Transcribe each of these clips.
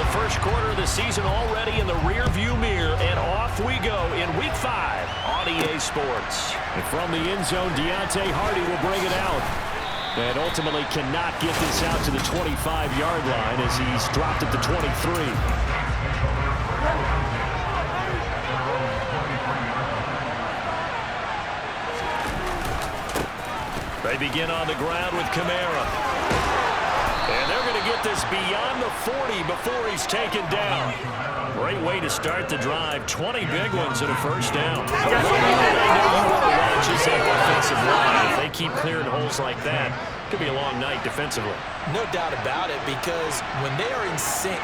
The first quarter of the season already in the rear-view mirror, and off we go in Week 5 on EA Sports. And from the end zone, Deontay Hardy will bring it out. And ultimately cannot get this out to the 25-yard line as he's dropped at the 23. They begin on the ground with Kamara. And they're going to get this beyond the 40 before he's taken down. Great way to start the drive. 20 big ones and a first down. They know you want to watch is that offensive line. If they keep clearing holes like that, it could be a long night defensively. No doubt about it, because when they are in sync,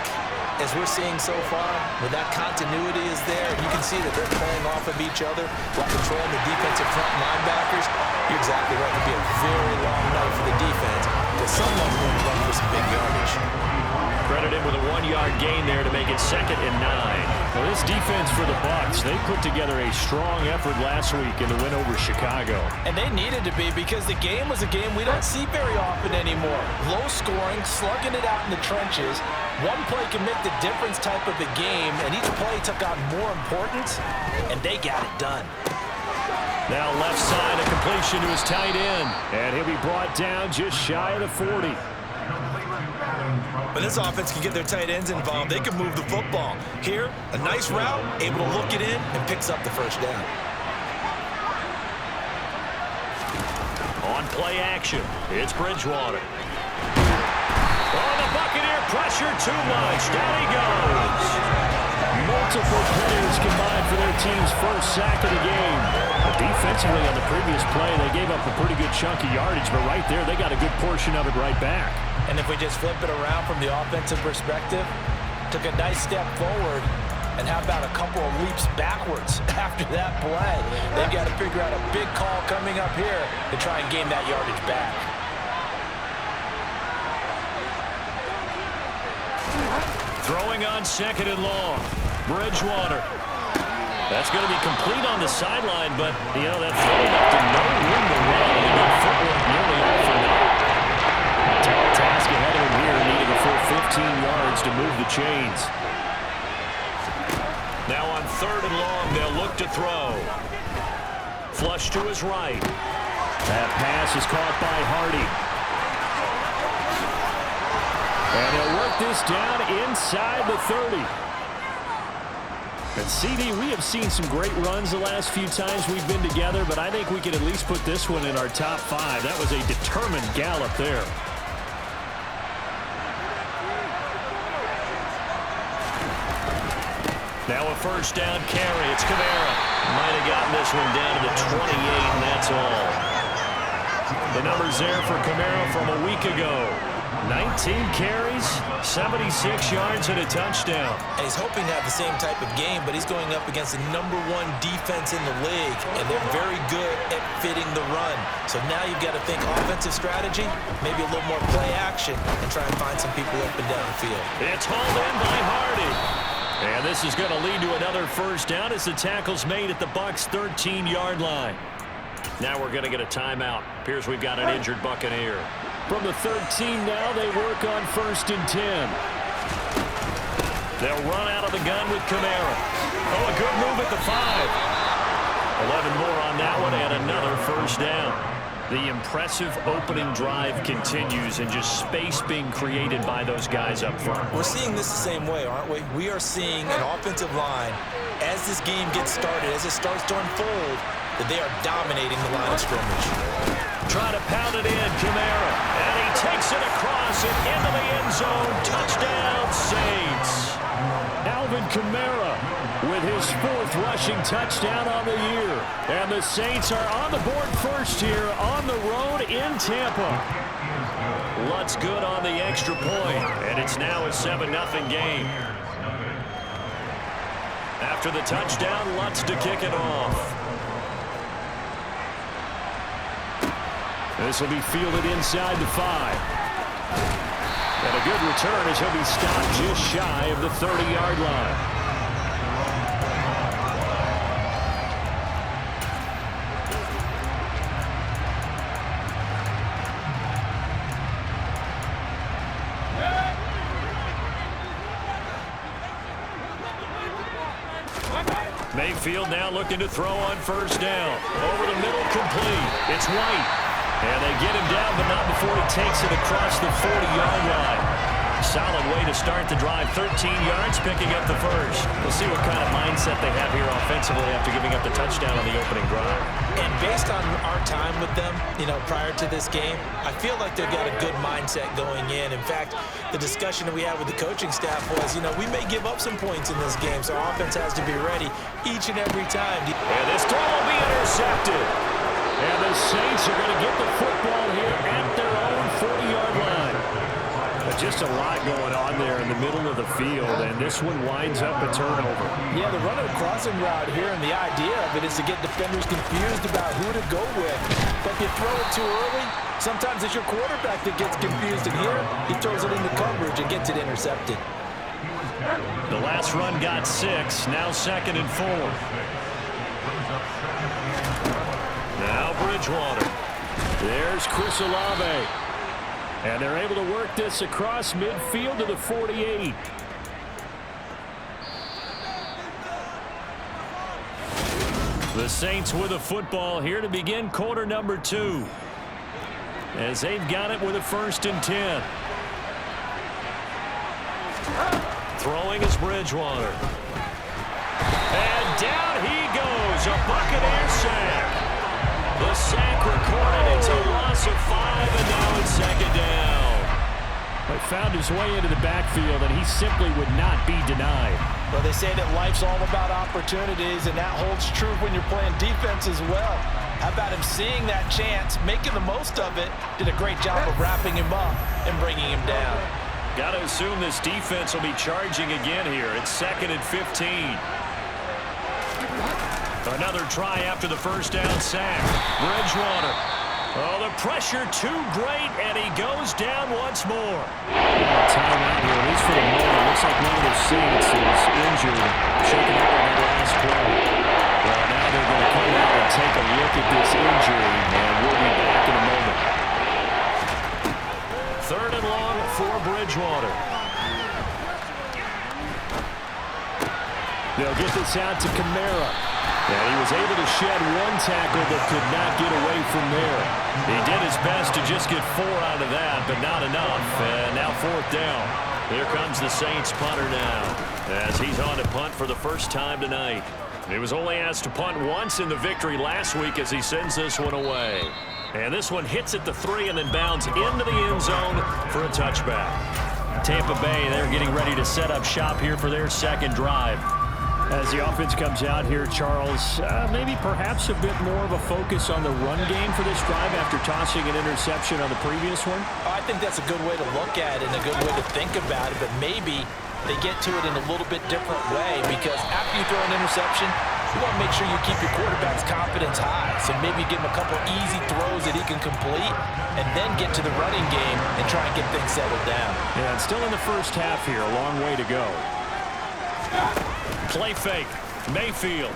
as we're seeing so far, when that continuity is there, you can see that they're playing off of each other while controlling the defensive front linebackers. You're exactly right. It could be a very long night for the defense, but someone's going to run for some big yardage. Credited with a 1-yard gain there to make it 2nd and 9. Well, this defense for the Bucs, they put together a strong effort last week in the win over Chicago. And they needed to be, because the game was a game we don't see very often anymore. Low scoring, slugging it out in the trenches. One play can make the difference type of a game, and each play took on more importance, and they got it done. Now left side, a completion to his tight end. And he'll be brought down just shy of the 40. When this offense can get their tight ends involved, they can move the football. Here, a nice route, able to look it in, and picks up the first down. On play action, it's Bridgewater. Oh, the Buccaneer pressure too much. Down he goes. Multiple players combined for their team's first sack of the game. But defensively on the previous play, they gave up a pretty good chunk of yardage, but right there, they got a good portion of it right back. And if we just flip it around from the offensive perspective, took a nice step forward, and how about a couple of leaps backwards after that play? They've got to figure out a big call coming up here to try and gain that yardage back. Throwing on 2nd and long. Bridgewater. That's going to be complete on the sideline, but, you know, that throwing up to no room to run. And good footwork nearly all for naught. Tough task ahead of him here, needing a full 15 yards to move the chains. Now on 3rd and long, they'll look to throw. Flush to his right. That pass is caught by Hardy. And they'll work this down inside the 30. And CD, we have seen some great runs the last few times we've been together, but I think we can at least put this one in our top 5. That was a determined gallop there. Now a first down carry. It's Kamara. Might have gotten this one down to the 28, and that's all. The numbers there for Kamara from a week ago. 19 carries, 76 yards, and a touchdown. And he's hoping to have the same type of game, but he's going up against the #1 defense in the league, and they're very good at fitting the run. So now you've got to think offensive strategy, maybe a little more play action, and try and find some people up and down the field. It's hauled in by Hardy. And this is going to lead to another first down as the tackle's made at the Bucs' 13-yard line. Now we're going to get a timeout. Appears we've got an injured Buccaneer. From the 13 now, they work on 1st and 10. They'll run out of the gun with Kamara. Oh, a good move at the 5. 11 more on that one and another first down. The impressive opening drive continues and just space being created by those guys up front. We're seeing this the same way, aren't we? We are seeing an offensive line, as this game gets started, as it starts to unfold, that they are dominating the line of scrimmage. Trying to pound it in, Kamara. And he takes it across and into the end zone. Touchdown, Saints. Alvin Kamara with his 4th rushing touchdown on the year. And the Saints are on the board first here on the road in Tampa. Lutz good on the extra point, and it's now a 7-0 game. After the touchdown, Lutz to kick it off. This will be fielded inside the 5. And a good return as he'll be stopped just shy of the 30-yard line. Mayfield now looking to throw on first down. Over the middle, complete. It's White. And they get him down, but not before he takes it across the 40-yard line. Solid way to start the drive. 13 yards, picking up the first. We'll see what kind of mindset they have here offensively after giving up the touchdown on the opening drive. And based on our time with them, prior to this game, I feel like they've got a good mindset going in. In fact, the discussion that we had with the coaching staff was, we may give up some points in this game, so our offense has to be ready each and every time. And this throw will be intercepted. And the Saints are going to get the football here at their own 40-yard line. Just a lot going on there in the middle of the field, and this one winds up a turnover. Yeah, they're running a crossing route here, and the idea of it is to get defenders confused about who to go with. But if you throw it too early, sometimes it's your quarterback that gets confused, and here he throws it into coverage and gets it intercepted. The last run got 6, now 2nd and 4. Now Bridgewater. There's Chris Olave. And they're able to work this across midfield to the 48. The Saints with a football here to begin quarter number 2. As they've got it with a 1st and 10. Throwing is Bridgewater. And down he goes. A Buccaneer sack. The sack recorded. It's a loss of 5, and now it's 2nd down. But found his way into the backfield, and he simply would not be denied. Well, they say that life's all about opportunities, and that holds true when you're playing defense as well. How about him seeing that chance, making the most of it, did a great job of wrapping him up and bringing him down. Got to assume this defense will be charging again here. It's 2nd and 15. Another try after the first down sack. Bridgewater. Oh, the pressure too great, and he goes down once more. Timeout here, at least for the moment. Looks like one of the Saints is injured, shaken up on the last play. Well, now they're going to come out and take a look at this injury, and we'll be back in a moment. 3rd and long for Bridgewater. They'll get this out to Kamara. And he was able to shed one tackle but could not get away from there. He did his best to just get 4 out of that, but not enough. And now 4th down. Here comes the Saints punter now, as he's on to punt for the first time tonight. He was only asked to punt once in the victory last week as he sends this one away. And this one hits at the 3 and then bounds into the end zone for a touchback. Tampa Bay, they're getting ready to set up shop here for their 2nd drive. As the offense comes out here, Charles, maybe perhaps a bit more of a focus on the run game for this drive after tossing an interception on the previous one? I think that's a good way to look at it and a good way to think about it, but maybe they get to it in a little bit different way, because after you throw an interception, you want to make sure you keep your quarterback's confidence high. So maybe give him a couple easy throws that he can complete and then get to the running game and try and get things settled down. Yeah, and still in the first half here, a long way to go. Play fake. Mayfield.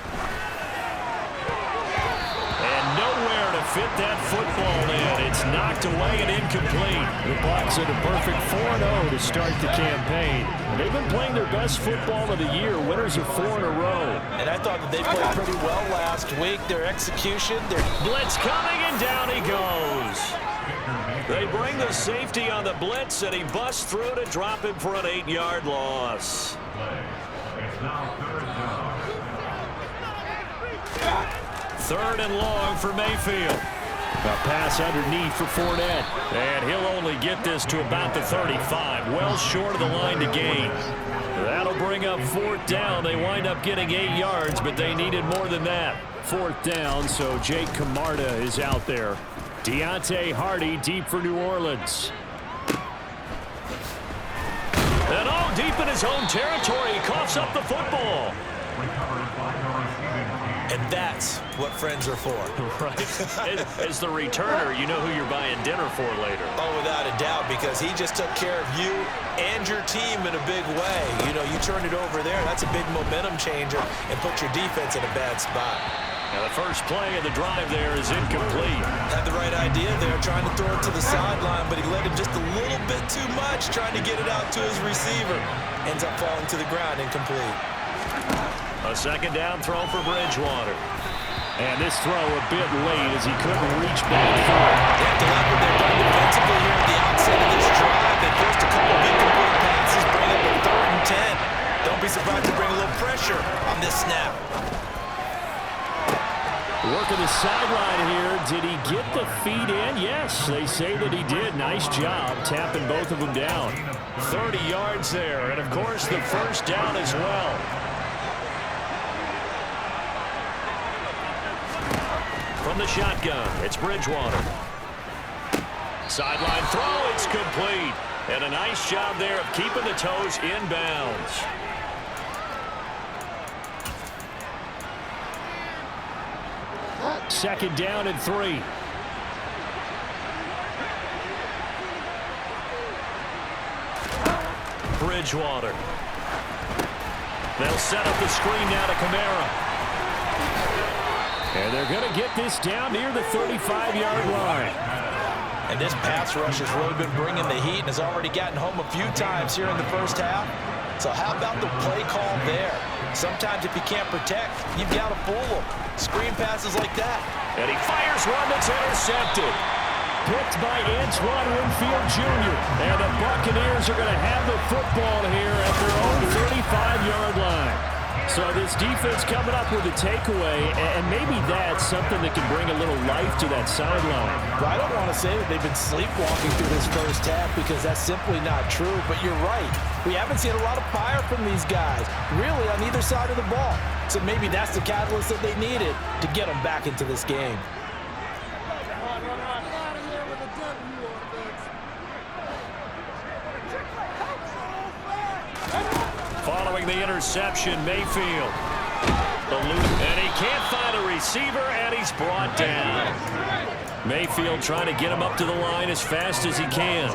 And nowhere to fit that football in. It's knocked away and incomplete. The Bucs are the perfect 4-0 to start the campaign. They've been playing their best football of the year. Winners of 4 in a row. And I thought that they played pretty well last week. Their execution, their blitz coming, and down he goes. They bring the safety on the blitz, and he busts through to drop him for an 8-yard loss. Third and long for Mayfield. A pass underneath for Fournette. And he'll only get this to about the 35, well short of the line to gain. That'll bring up 4th down. They wind up getting 8 yards, but they needed more than that. 4th down, so Jake Camarda is out there. Deontay Hardy deep for New Orleans. And all deep in his own territory, he coughs up the football. And that's what friends are for. Right. As the returner, you know who you're buying dinner for later. Oh, without a doubt, because he just took care of you and your team in a big way. You know, you turn it over there, that's a big momentum changer and put your defense in a bad spot. Now the first play of the drive there is incomplete. Had the right idea there, trying to throw it to the sideline, but he let him just a little bit too much, trying to get it out to his receiver. Ends up falling to the ground, incomplete. A second down throw for Bridgewater. And this throw a bit late as he couldn't reach back through. They have to like what they've done defensively here at the outset of this drive. They forced a couple of incomplete passes, bring up a 3rd and 10. Don't be surprised to bring a little pressure on this snap. Working the sideline here. Did he get the feet in? Yes, they say that he did. Nice job tapping both of them down. 30 yards there, and of course the first down as well. From the shotgun, it's Bridgewater. Sideline throw, it's complete. And a nice job there of keeping the toes in bounds. Second down and 3. Bridgewater. They'll set up the screen now to Kamara. And they're going to get this down near the 35-yard line. And this pass rush has really been bringing the heat and has already gotten home a few times here in the first half. So how about the play call there? Sometimes if you can't protect, you've got to fool them. Screen passes like that. And he fires one that's intercepted. Picked by Antoine Winfield Jr. And the Buccaneers are going to have the football here at their own 35-yard line. So this defense coming up with a takeaway, and maybe that's something that can bring a little life to that sideline. Well, I don't want to say that they've been sleepwalking through this first half because that's simply not true, but you're right. We haven't seen a lot of fire from these guys, really, on either side of the ball. So maybe that's the catalyst that they needed to get them back into this game. Following the interception, Mayfield. And he can't find a receiver, and he's brought down. Mayfield trying to get him up to the line as fast as he can.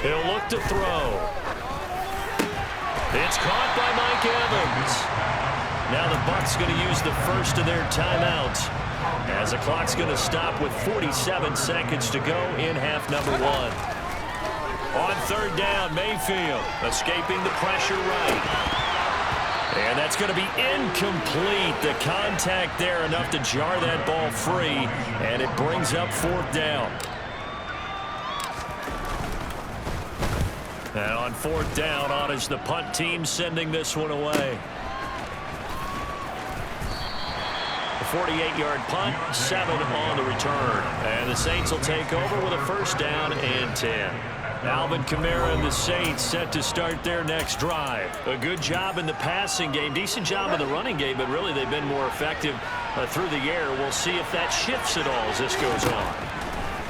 He'll look to throw. It's caught by Mike Evans. Now the Bucs going to use the first of their timeouts, as the clock's going to stop with 47 seconds to go in half number 1. On third down, Mayfield escaping the pressure right. And that's going to be incomplete. The contact there enough to jar that ball free, and it brings up 4th down. And on 4th down, on is the punt team sending this one away. 48-yard punt, 7 on the return. And the Saints will take over with a first down and 10. Alvin Kamara and the Saints set to start their next drive. A good job in the passing game, decent job in the running game, but really they've been more effective through the air. We'll see if that shifts at all as this goes on.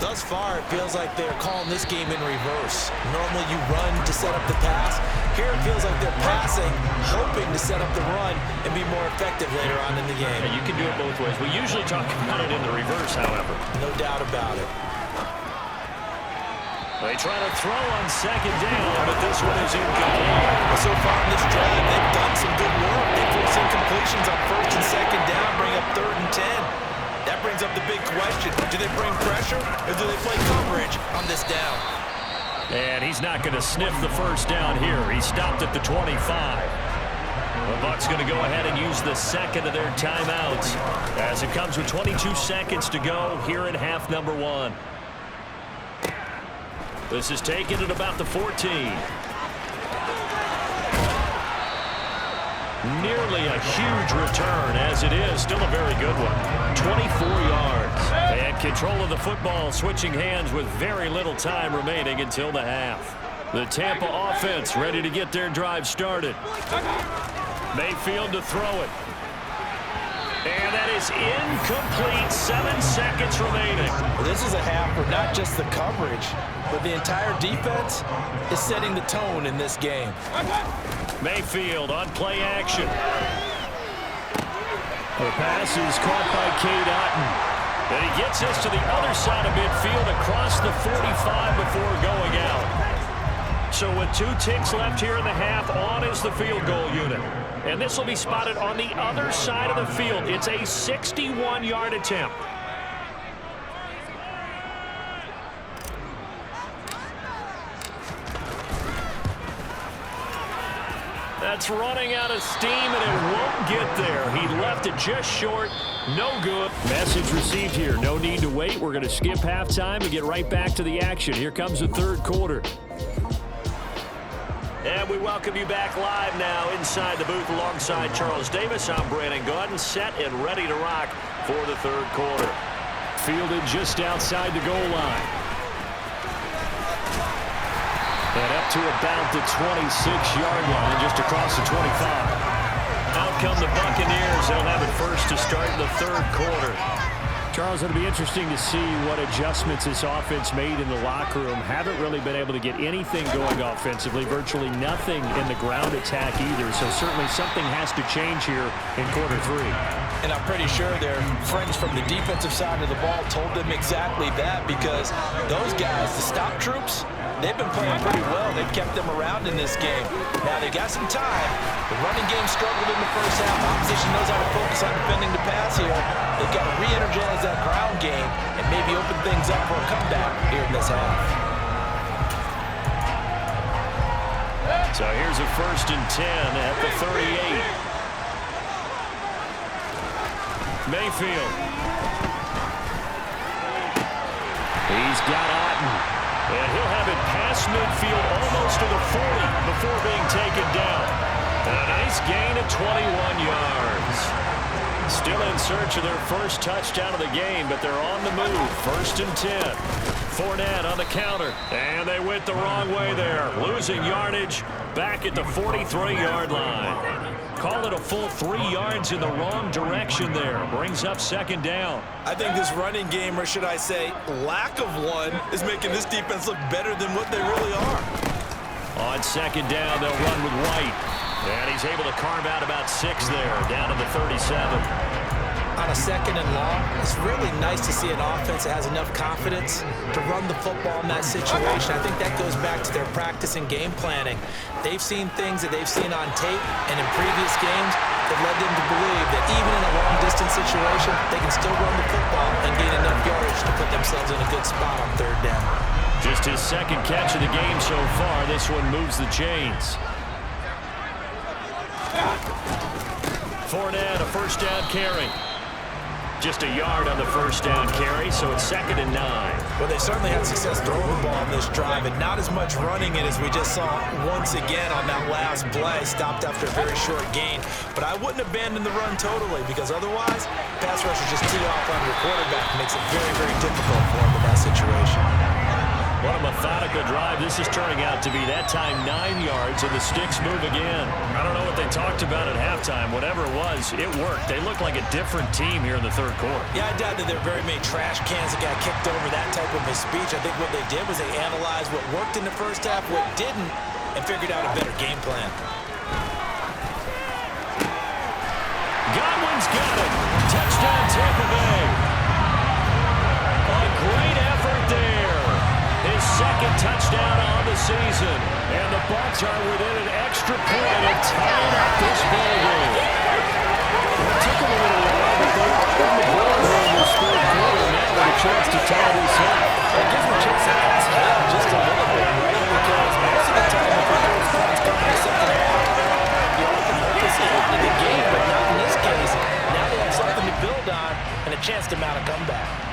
Thus far, it feels like they're calling this game in reverse. Normally you run to set up the pass. Here it feels like they're passing, hoping to set up the run and be more effective later on in the game. Yeah, you can do it both ways. We usually talk about it in the reverse, however. No doubt about it. They try to throw on second down, but this one is incomplete. So far in this drive, they've done some good work. They force incompletions on first and second down, bring up 3rd and 10. That brings up the big question. Do they bring pressure or do they play coverage on this down? And he's not going to sniff the first down here. He stopped at the 25. The Bucs going to go ahead and use the second of their timeouts as it comes with 22 seconds to go here in half number 1. This is taken at about the 14. Nearly a huge return, as it is. Still a very good one. 24 yards. And control of the football switching hands with very little time remaining until the half. The Tampa offense ready to get their drive started. Mayfield to throw it. And that is incomplete. 7 seconds remaining. Well, this is a half where not just the coverage, but the entire defense is setting the tone in this game. Mayfield on play action. The pass is caught by Cade Otton. And he gets this to the other side of midfield across the 45 before going out. So with 2 ticks left here in the half, on is the field goal unit. And this will be spotted on the other side of the field. It's a 61-yard attempt. That's running out of steam, and it won't get there. He left it just short. No good. Message received here. No need to wait. We're going to skip halftime and get right back to the action. Here comes the third quarter. And we welcome you back live now inside the booth alongside Charles Davis. I'm Brandon Gaudin, set and ready to rock for the third quarter. Fielded just outside the goal line. And up to about the 26-yard line, just across the 25. Out come the Buccaneers. They'll have it first to start the third quarter. Charles, it'll be interesting to see what adjustments this offense made in the locker room. Haven't really been able to get anything going offensively, virtually nothing in the ground attack either. So certainly something has to change here in quarter three. And I'm pretty sure their friends from the defensive side of the ball told them exactly that, because those guys, the stop troops, they've been playing pretty well. They've kept them around in this game. Now, they got some time. The running game struggled in the first half. Opposition knows how to focus on defending the pass here. They've got to re-energize that ground game and maybe open things up for a comeback here in this half. So here's a 1st and 10 at the 38. Mayfield. He's got Otten. And he'll have it past midfield almost to the 40 before being taken down. And a nice gain of 21 yards. Still in search of their first touchdown of the game, but they're on the move. 1st and 10. Fournette on the counter. And they went the wrong way there. Losing yardage back at the 43-yard line. Call it a full 3 yards in the wrong direction there. Brings up 2nd down. I think this running game, or should I say lack of one, is making this defense look better than what they really are. On 2nd down, they'll run with White. And he's able to carve out about 6 there, down to the 37. On a 2nd and long, it's really nice to see an offense that has enough confidence to run the football in that situation. I think that goes back to their practice and game planning. They've seen things that they've seen on tape and in previous games that led them to believe that even in a long-distance situation, they can still run the football and gain enough yardage to put themselves in a good spot on 3rd down. Just his 2nd catch of the game so far. This one moves the chains. Fournette, a 1st down carry. Just a yard on the 1st down carry, so it's 2nd and 9. Well, they certainly had success throwing the ball on this drive, and not as much running it as we just saw once again on that last play. Stopped after a very short gain. But I wouldn't abandon the run totally, because otherwise, pass rushers just tee off on your quarterback. Makes it very, very difficult for him in that situation. What a methodical drive this is turning out to be. That time 9 yards, and the sticks move again. I don't know what they talked about at halftime. Whatever it was, it worked. They look like a different team here in the 3rd quarter. Yeah, I doubt that there are very many trash cans that got kicked over that type of a speech. I think what they did was they analyzed what worked in the first half, what didn't, and figured out a better game plan. Godwin's got it. Touchdown, Tampa Bay. A great effort there. His 2nd touchdown on the season. And the Bucs are within an extra point of tying up this ball game. It took them a little while, but they were on the board here in this 3rd quarter, and now with a chance to tie this up. It gives them a chance to pass it out just a little bit, right? Because most of the time, if you those points come in the 2nd half, you want the focus in the game, but not in this case. Now they have something to build on and a chance to mount a comeback.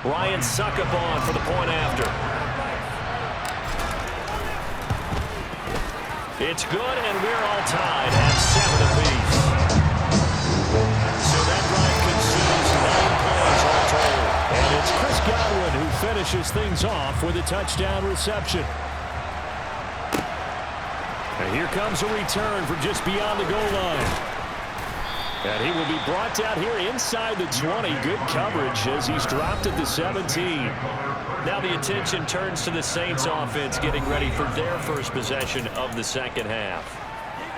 Ryan Succop for the point after. It's good, and we're all tied at 7 apiece. So that drive consumes 9 plays all total. And it's Chris Godwin who finishes things off with a touchdown reception. And here comes a return from just beyond the goal line. And he will be brought down here inside the 20. Good coverage as he's dropped at the 17. Now the attention turns to the Saints offense getting ready for their first possession of the 2nd half.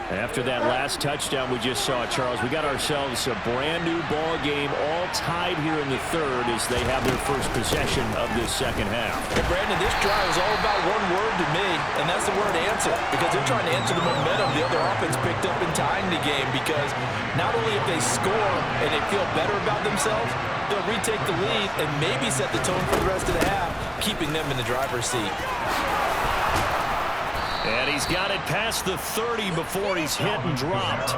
After that last touchdown we just saw, Charles, we got ourselves a brand new ball game, all tied here in the third as they have their first possession of this second half. And Brandon, this drive is all about one word to me, and that's the word answer, because they're trying to answer the momentum the other offense picked up in tying the game, because not only if they score and they feel better about themselves, they'll retake the lead and maybe set the tone for the rest of the half, keeping them in the driver's seat. And he's got it past the 30 before he's hit and dropped.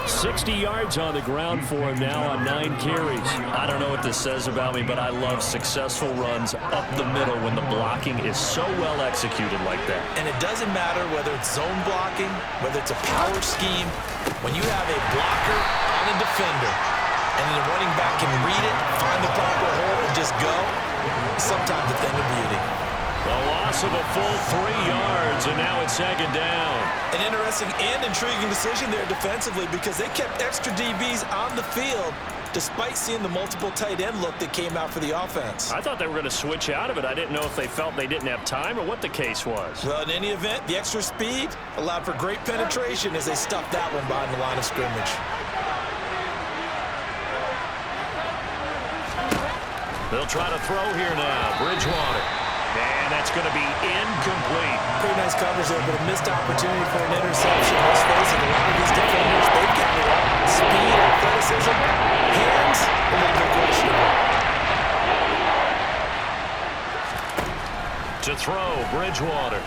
60 yards on the ground for him now on 9 carries. I don't know what this says about me, but I love successful runs up the middle when the blocking is so well executed like that. And it doesn't matter whether it's zone blocking, whether it's a power scheme. When you have a blocker on a defender, and the running back can read it, find the proper hole, and just go, sometimes a thing of beauty. A loss of a full 3 yards, and now it's second down. An interesting and intriguing decision there defensively, because they kept extra DBs on the field despite seeing the multiple tight end look that came out for the offense. I thought they were going to switch out of it. I didn't know if they felt they didn't have time or what the case was. Well, in any event, the extra speed allowed for great penetration as they stuffed that one behind the line of scrimmage. They'll try to throw here now. Bridgewater. And that's going to be incomplete. Pretty nice coverage there, but a missed opportunity for an interception. Let's face it, a lot of these defenders, they've got it all. Speed, athleticism, hands, a little bit questionable. To throw, Bridgewater.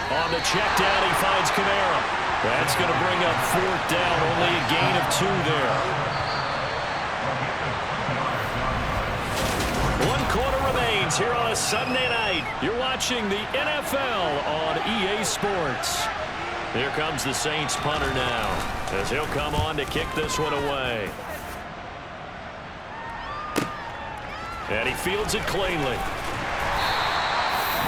On the check down, he finds Kamara. That's going to bring up 4th down, only a gain of 2 there. 1 quarter remains here on a Sunday night. You're watching the NFL on EA Sports. Here comes the Saints punter now, as he'll come on to kick this one away. And he fields it cleanly.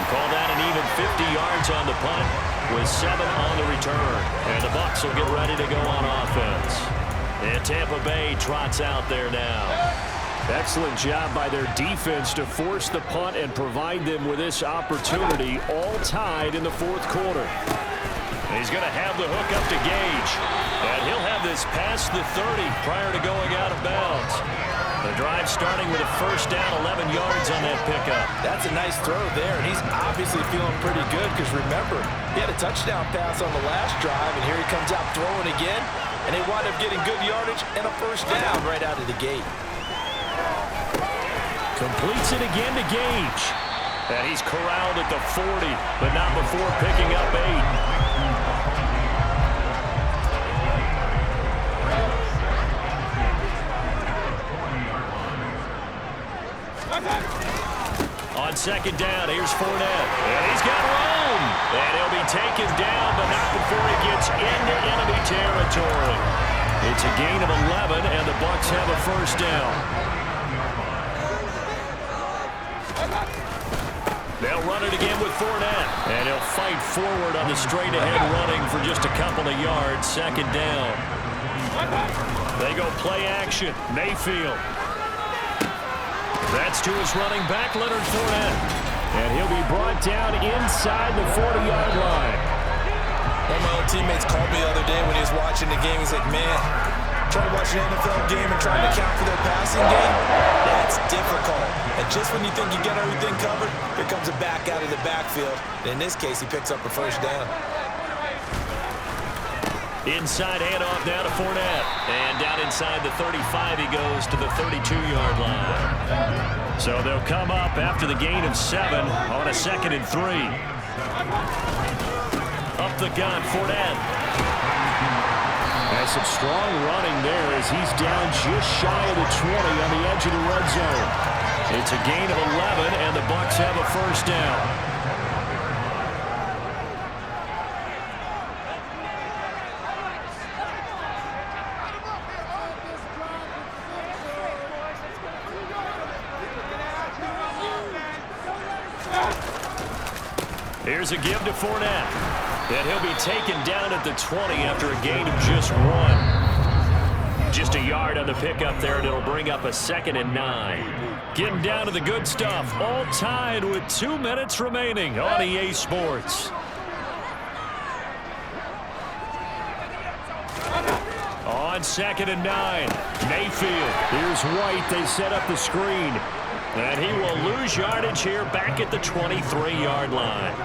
Call that an even 50 yards on the punt with 7 on the return. And the Bucs will get ready to go on offense. And Tampa Bay trots out there now. Excellent job by their defense to force the punt and provide them with this opportunity, all tied in the 4th quarter. He's going to have the hook up to Gage. And he'll have this past the 30 prior to going out of bounds. The drive starting with a first down, 11 yards on that pickup. That's a nice throw there, and he's obviously feeling pretty good because, remember, he had a touchdown pass on the last drive, and here he comes out throwing again, and they wind up getting good yardage and a first down right out of the gate. Completes it again to Gage. And he's corralled at the 40, but not before picking up 8. On second down, here's Fournette. And he's got room. And he'll be taken down, but not before he gets into enemy territory. It's a gain of 11, and the Bucs have a first down. They'll run it again with Fournette. And he'll fight forward on the straight-ahead running for just a couple of yards. Second down. They go play action. Mayfield. That's to his running back, Leonard Fournette. And he'll be brought down inside the 40-yard line. One of my old teammates called me the other day when he was watching the game. He's like, man, trying to watch an NFL game and trying to account for their passing game, that's difficult. And just when you think you get everything covered, here comes a back out of the backfield. And in this case, he picks up a first down. Inside handoff now to Fournette. And down inside the 35, he goes to the 32-yard line. So they'll come up after the gain of 7 on a 2nd and 3. Up the gun, Fournette. Has some strong running there as he's down just shy of the 20 on the edge of the red zone. It's a gain of 11, and the Bucs have a first down. Here's a give to Fournette. And he'll be taken down at the 20 after a gain of just 1. Just a yard on the pickup there, and it'll bring up a 2nd and 9. Getting down to the good stuff. All tied with 2 minutes remaining on EA Sports. on 2nd and 9. Mayfield. Here's White. They set up the screen. And he will lose yardage here back at the 23-yard line.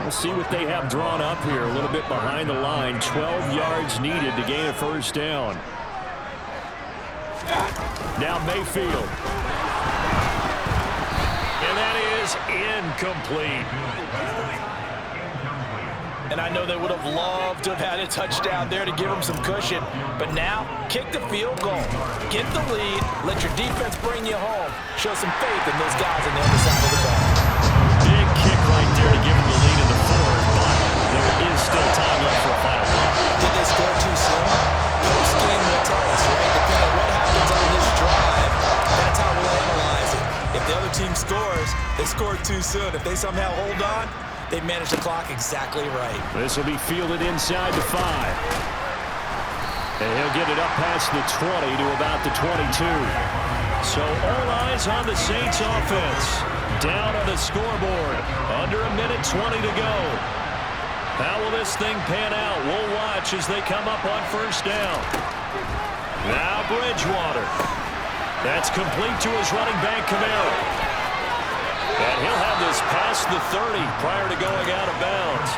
We'll see what they have drawn up here. A little bit behind the line. 12 yards needed to gain a first down. Now Mayfield. And that is incomplete. And I know they would have loved to have had a touchdown there to give them some cushion. But now, kick the field goal. Get the lead. Let your defense bring you home. Show some faith in those guys on the other side of the ball. Big kick right there to give them the lead in the fourth. But there is still time left for a final play. Did they score too soon? Post game will tell us, right? Depending on what happens on this drive, that's how we'll analyze it. If the other team scores, they scored too soon. If they somehow hold on, they manage the clock exactly right. This will be fielded inside the 5. And he'll get it up past the 20 to about the 22. So all eyes on the Saints offense. Down on the scoreboard. Under a minute 20 to go. How will this thing pan out? We'll watch as they come up on first down. Now Bridgewater. That's complete to his running back, Kamara. And he'll have this past the 30 prior to going out of bounds.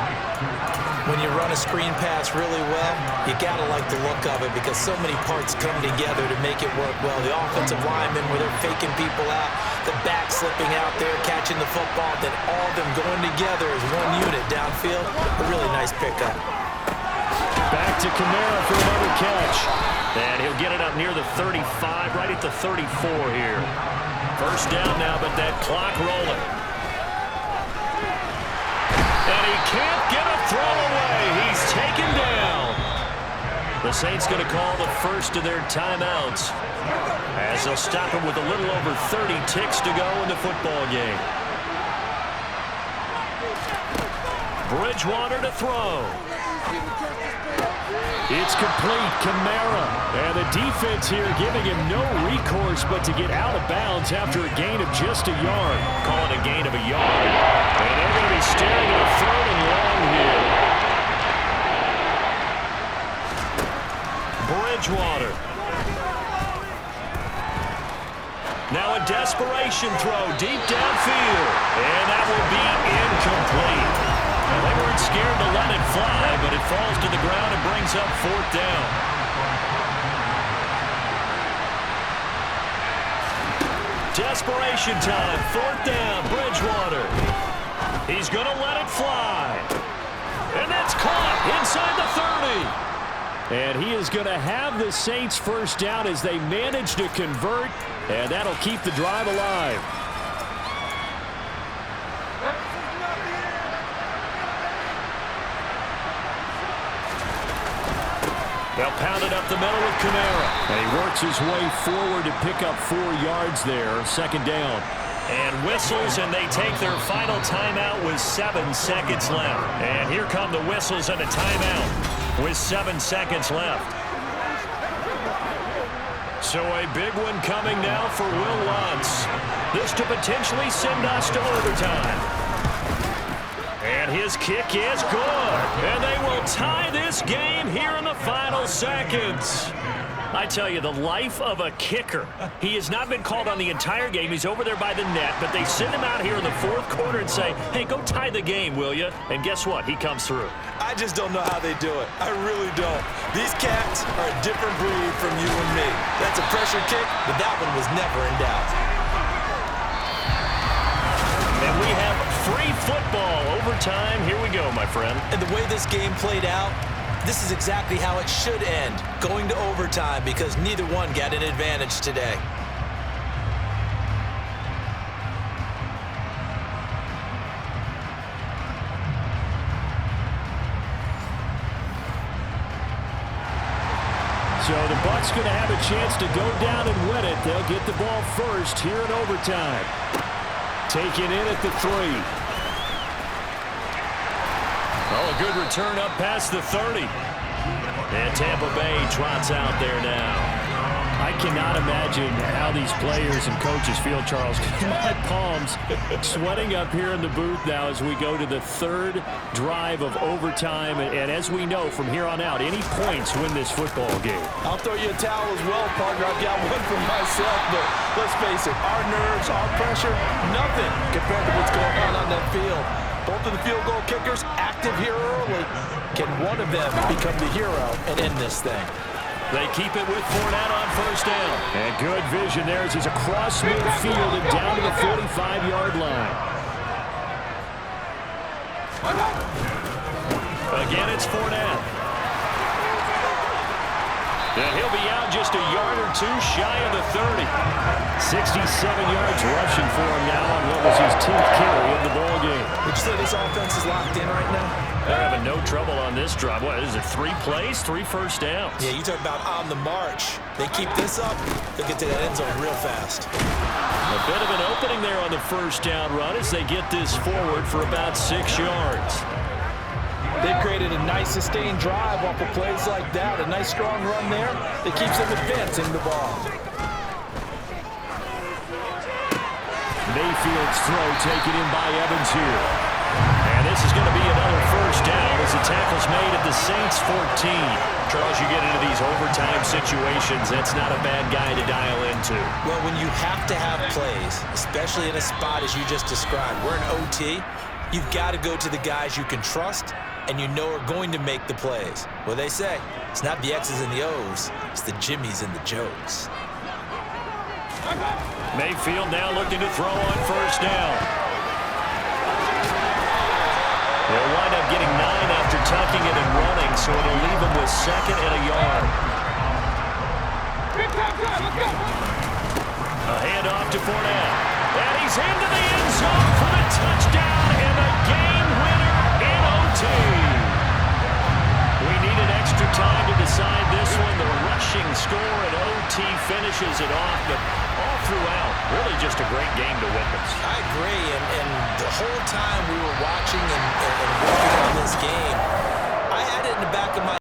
When you run a screen pass really well, you got to like the look of it because so many parts come together to make it work well. The offensive linemen where they're faking people out, the back slipping out there, catching the football, then all of them going together as one unit downfield. A really nice pickup. Back to Kamara for another catch. And he'll get it up near the 35, right at the 34 here. First down now, but that clock rolling. And he can't get a throw away. He's taken down. The Saints going to call the first of their timeouts as they'll stop him with a little over 30 ticks to go in the football game. Bridgewater to throw. It's complete. Kamara. And the defense here giving him no recourse but to get out of bounds after a gain of just a yard. Call it a gain of a yard. And they're going to be staring at a 3rd and long here. Bridgewater. Now a desperation throw deep downfield. And that will be incomplete. They weren't scared to let it fly, but it falls to the ground and brings up 4th down. Desperation time, 4th down, Bridgewater. He's going to let it fly. And that's caught inside the 30. And he is going to have the Saints first down as they manage to convert, and that'll keep the drive alive. They'll pound it up the middle with Kamara. And he works his way forward to pick up 4 yards there. 2nd down. And whistles, and they take their final timeout with 7 seconds left. And here come the whistles and a timeout with 7 seconds left. So a big one coming now for Will Lutz. This to potentially send us to overtime. And his kick is good. And they will tie this game here in the final seconds. I tell you, the life of a kicker. He has not been called on the entire game. He's over there by the net, but they send him out here in the 4th quarter and say, hey, go tie the game, will you? And guess what? He comes through. I just don't know how they do it. I really don't. These cats are a different breed from you and me. That's a pressure kick, but that one was never in doubt. And we have free football overtime. Here we go, my friend. And the way this game played out, this is exactly how it should end, going to overtime, because neither one got an advantage today. So the Bucs going to have a chance to go down and win it. They'll get the ball first here in overtime. Taken in at the 3. Oh, a good return up past the 30. And Tampa Bay trots out there now. I cannot imagine how these players and coaches feel, Charles. My palms sweating up here in the booth now as we go to the third drive of overtime. And as we know, from here on out, any points win this football game. I'll throw you a towel as well, partner. I've got one for myself, but let's face it, our nerves, our pressure, nothing compared to what's going on that field. Both of the field goal kickers active here early. Can one of them become the hero and end this thing? They keep it with Fournette on first down. And good vision there as he's across midfield and down to the 45-yard line. Again, it's Fournette. And he'll be out just a yard or two shy of the 30. 67 yards rushing for him now on what was his 10th carry of the ball game. Would you say this offense is locked in right now? They're having no trouble on this drive. What is it, 3 plays, 3 first downs? Yeah, you talk about on the march. They keep this up, they'll get to that end zone real fast. A bit of an opening there on the first down run as they get this forward for about 6 yards. They've created a nice sustained drive off of plays like that. A nice strong run there that keeps them advancing the ball. Mayfield's throw taken in by Evans here. And this is going to be another first down as the tackle's made at the Saints 14. Charles, you get into these overtime situations, that's not a bad guy to dial into. Well, when you have to have plays, especially in a spot as you just described, we're in OT, you've got to go to the guys you can trust and you know are going to make the plays. Well, they say, it's not the X's and the O's, it's the Jimmies and the Joes. Mayfield now looking to throw on first down. They'll wind up getting 9 after tucking it and running, so it'll leave them with 2nd and a yard. A handoff to Fournette. And he's into the end zone for the touchdown and the game winner in OT. We needed extra time to decide this one. The rushing score in OT finishes it off, but all throughout, really just a great game to witness. I agree, and the whole time we were watching and working on this game,